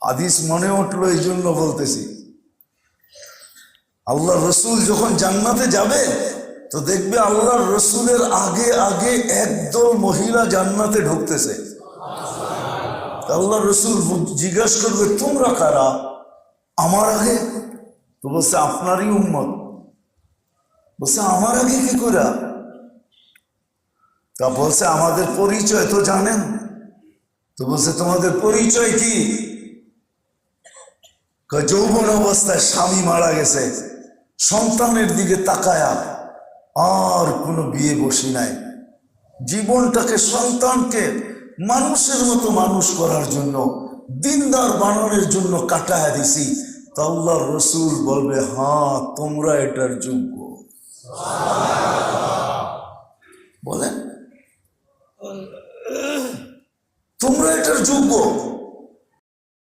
হাদিস মনে উঠলো এই জন্য বলতেছি। আল্লাহ রসুল যখন জান্নাতে যাবে তো দেখবে আল্লাহ রসুলের আগে আগে একদল মহিলা জান্নাতে ঢুকতেছে। আল্লাহ রসুল জিজ্ঞাসা করবে তোমরা কারা আমার আগে? তো বলছে আপনারই উম্মত। বলছে আমার আগে কি করে? তা বলছে আমাদের পরিচয় তো জানেন। তো বলছে তোমাদের পরিচয় কি? যৌবন অবস্থায় স্বামী মারা গেছে, সন্তানের দিকে তাকায়া আর কোনো বিয়ে বসি নাই, জীবনটাকে সন্তানকে মানুষের মতো মানুষ করার জন্য, দিনদার বানানোর জন্য কাটায়া দিছি। তো আল্লাহর রসুল বলবে হ্যাঁ তোমরা এটার যোগ্য। বলেন তোমরা এটার যোগ্য।